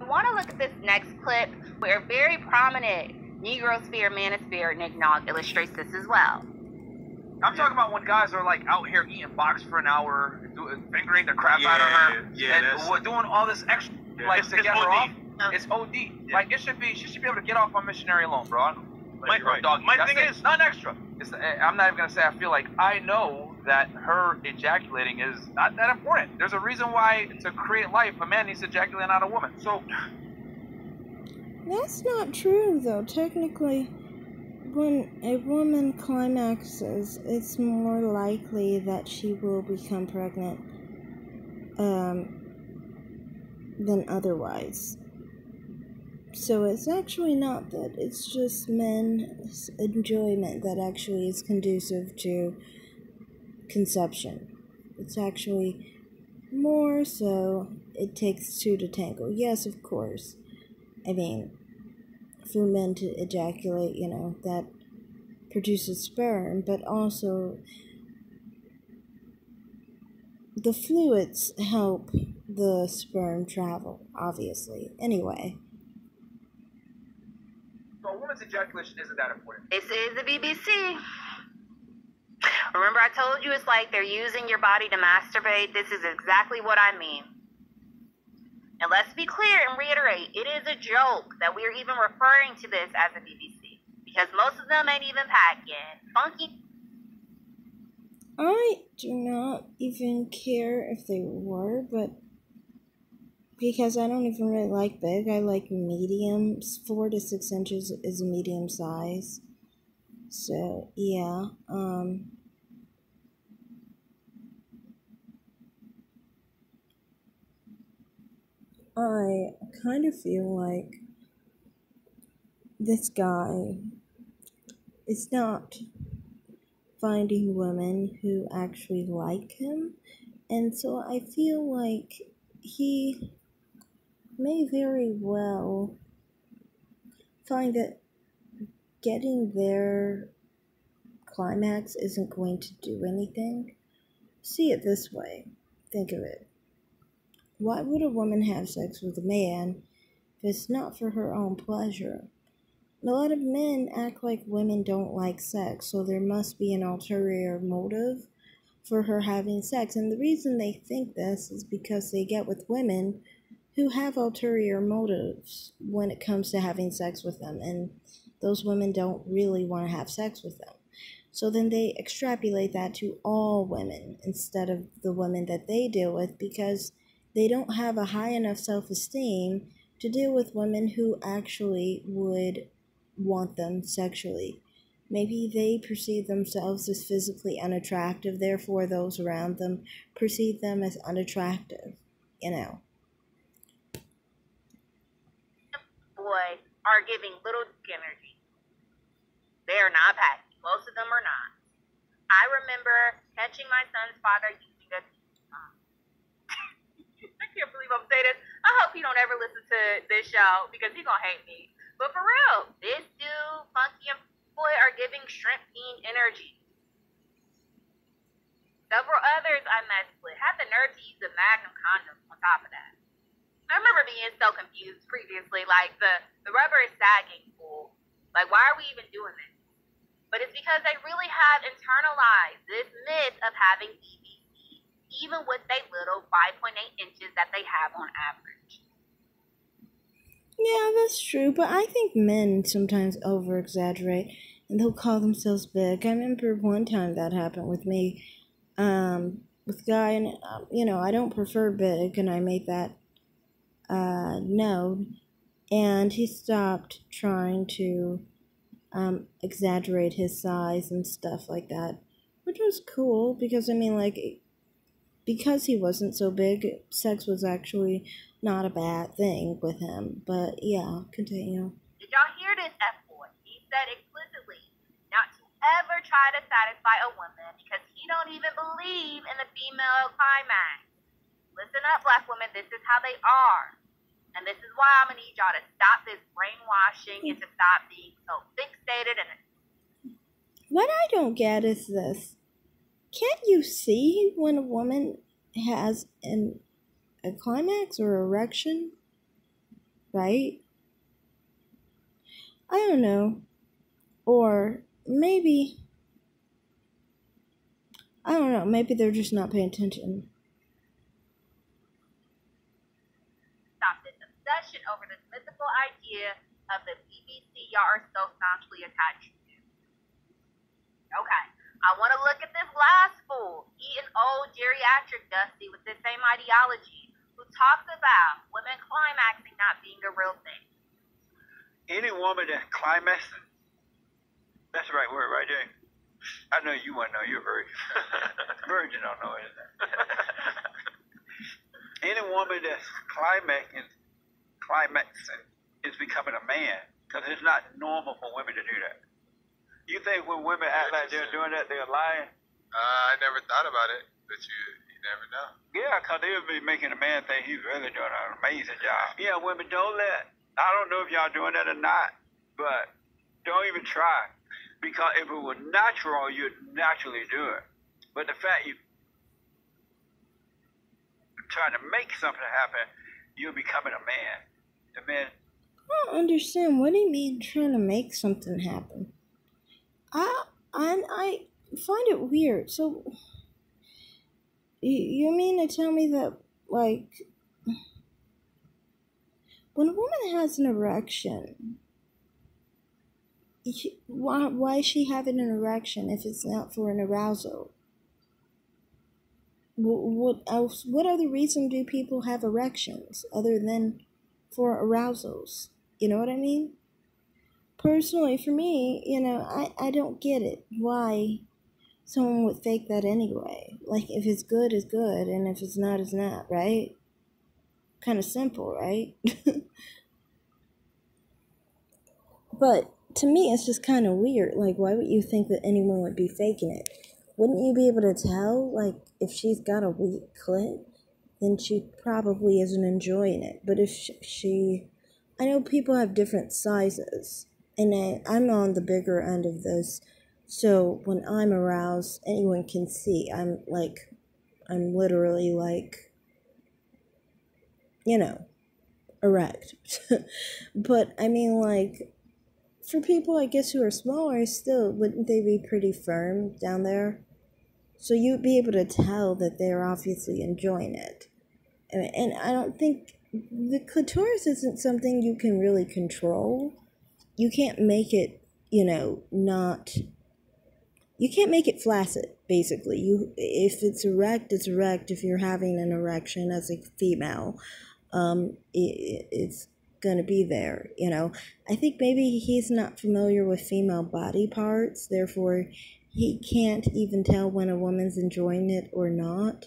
want to look at this next clip where a very prominent Negrosphere, Manosphere Nick Nog illustrates this as well. I'm talking about when guys are like out here eating box for an hour, fingering the crap out of her, and doing all this extra like to get her off. It's OD. Yeah. Like she should be able to get off on missionary alone, bro. My thing is not extra. I'm not even gonna say I feel like I know that her ejaculating is not that important. There's a reason why to create life, a man needs to ejaculate, not a woman. So that's not true, though. Technically, when a woman climaxes, it's more likely that she will become pregnant than otherwise. So it's actually not that. It's just men's enjoyment that actually is conducive to conception. It's actually more so it takes two to tango. Yes, of course. I mean, for men to ejaculate, that produces sperm, but also the fluids help the sperm travel, obviously. Anyway. So a woman's ejaculation isn't that important. This is the BBC. Remember I told you it's like they're using your body to masturbate? This is exactly what I mean. And let's be clear and reiterate, it is a joke that we are even referring to this as a BBC. Because most of them ain't even packing. Funky. I do not even care if they were, but because I don't even really like big, I like medium. 4 to 6 inches is a medium size. So, yeah, I kind of feel like this guy is not finding women who actually like him, and so I feel like he may very well find that getting their climax isn't going to do anything. See it this way. Think of it. Why would a woman have sex with a man if it's not for her own pleasure? A lot of men act like women don't like sex, so there must be an ulterior motive for her having sex. And the reason they think this is because they get with women who have ulterior motives when it comes to having sex with them, and those women don't really want to have sex with them. So then they extrapolate that to all women instead of the women that they deal with, because they don't have a high enough self-esteem to deal with women who actually would want them sexually. Maybe they perceive themselves as physically unattractive, therefore those around them perceive them as unattractive, Boys are giving little energy. They are not packing. Most of them are not. I remember catching my son's father using a I can't believe I'm saying this. I hope he don't ever listen to this show because he's gonna hate me. But for real, this dude, Funky, and Boy are giving shrimp fiend energy. Several others I messed with had the nerve to use a Magnum condom on top of that. I remember being so confused previously, like the rubber is sagging, fool. Like, why are we even doing this? But it's because they really have internalized this myth of having BBC, even with their little 5.8 inches that they have on average. Yeah, that's true, but I think men sometimes over-exaggerate, and they'll call themselves big. I remember one time that happened with me, with a guy, and, I don't prefer big, and I made that known, and he stopped trying to exaggerate his size and stuff like that, which was cool, because, because he wasn't so big, sex was actually not a bad thing with him. But yeah, continue. Did y'all hear this, F-boy? He said explicitly not to ever try to satisfy a woman because he don't even believe in the female climax. Listen up, black women, this is how they are. And this is why I'm going to need y'all to stop this brainwashing and to stop being so fixated. And what I don't get is this. Can't you see when a woman has a climax or erection? right? I don't know. Or maybe, I don't know, maybe they're just not paying attention. Stop this obsession over this mythical idea of the BBC y'all are so staunchly attached to. Okay, I want to look at this last fool, eating old geriatric Dusty with this same ideology, who talks about women climaxing not being a real thing. Any woman that climaxes, that's the right word right there. I know you want to know, you're a virgin. Virgin don't know anything. Any woman that's climaxing is becoming a man, because it's not normal for women to do that. You think when women act like they're doing that, they're lying? I never thought about it, but you never know. Yeah, because they'll be making a man think he's really doing an amazing job. Yeah, women, don't let, I don't know if y'all doing that or not, but don't even try. Because if it were natural, you'd naturally do it. But the fact you're trying to make something happen, you're becoming a man. The man. I don't understand. What do you mean trying to make something happen? I find it weird. So, you mean to tell me that, like, when a woman has an erection, why is she having an erection if it's not for an arousal? What else? What other reason do people have erections other than for arousals? You know what I mean? Personally, for me, I don't get it. Why someone would fake that anyway? Like, if it's good, it's good, and if it's not, it's not, right? Kind of simple, right? But to me, it's just kind of weird. Like, why would you think that anyone would be faking it? Wouldn't you be able to tell, like, if she's got a weak clit, then she probably isn't enjoying it. But if I know people have different sizes, and I'm on the bigger end of this, so when I'm aroused, anyone can see. I'm literally like, erect. But I mean, like, for people, I guess, who are smaller, still, wouldn't they be pretty firm down there? So you'd be able to tell that they're obviously enjoying it. And I don't think the clitoris isn't something you can really control. You can't make it, you can't make it flaccid, basically. If it's erect, it's erect. If you're having an erection as a female, it's gonna be there, I think maybe he's not familiar with female body parts, therefore he can't even tell when a woman's enjoying it or not,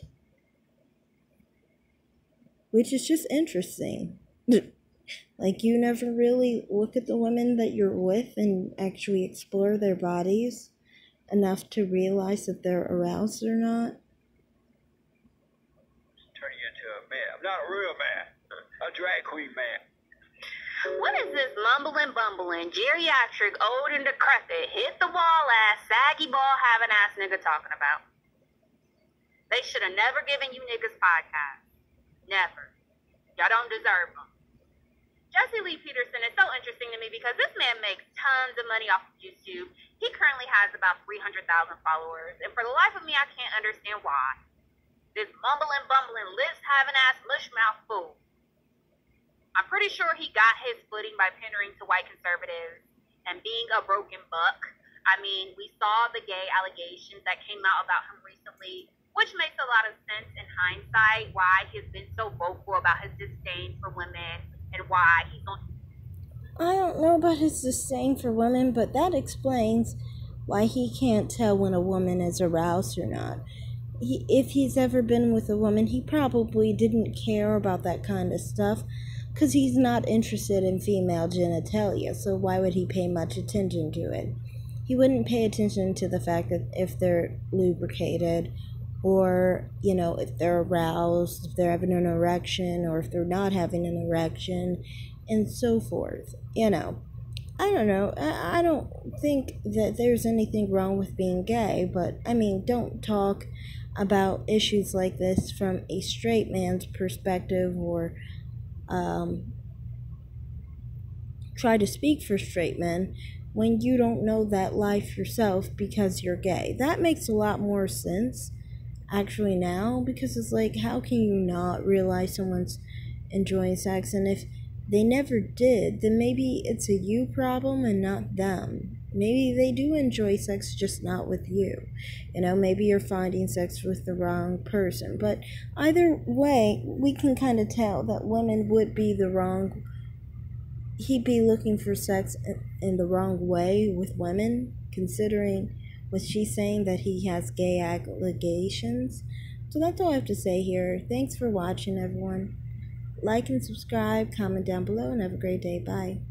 which is just interesting. Like, you never really look at the women that you're with and actually explore their bodies enough to realize that they're aroused or not. Turn you into a man. I'm not a real man, a drag queen man. What is this mumbling, bumbling, geriatric, old and decrepit, hit the wall ass, saggy ball having ass nigga talking about? They should have never given you niggas podcasts. Never. Y'all don't deserve them. Jesse Lee Peterson is so interesting to me because this man makes tons of money off of YouTube. He currently has about 300,000 followers, and for the life of me, I can't understand why. This mumbling, bumbling, lips having ass, mushmouth fool. I'm pretty sure he got his footing by pandering to white conservatives and being a broken buck. I mean, we saw the gay allegations that came out about him recently, which makes a lot of sense in hindsight, why he's been so vocal about his disdain for women and why he's on. I don't know about his disdain for women, but that explains why he can't tell when a woman is aroused or not. If he's ever been with a woman, he probably didn't care about that kind of stuff, because he's not interested in female genitalia, so why would he pay much attention to it? He wouldn't pay attention to the fact that if they're lubricated, or, if they're aroused, if they're having an erection, or if they're not having an erection, and so forth. I don't know. I don't think that there's anything wrong with being gay, but, don't talk about issues like this from a straight man's perspective, or try to speak for straight men when you don't know that life yourself because you're gay. That makes a lot more sense actually now, because it's like, how can you not realize someone's enjoying sex? And if they never did, then maybe it's a you problem and not them. Maybe they do enjoy sex, just not with you. Maybe you're finding sex with the wrong person. But either way, we can kind of tell that women would be he'd be looking for sex in the wrong way with women, considering what she's saying, that he has gay allegations. So that's all I have to say here. Thanks for watching, everyone. Like and subscribe, comment down below, and have a great day. Bye.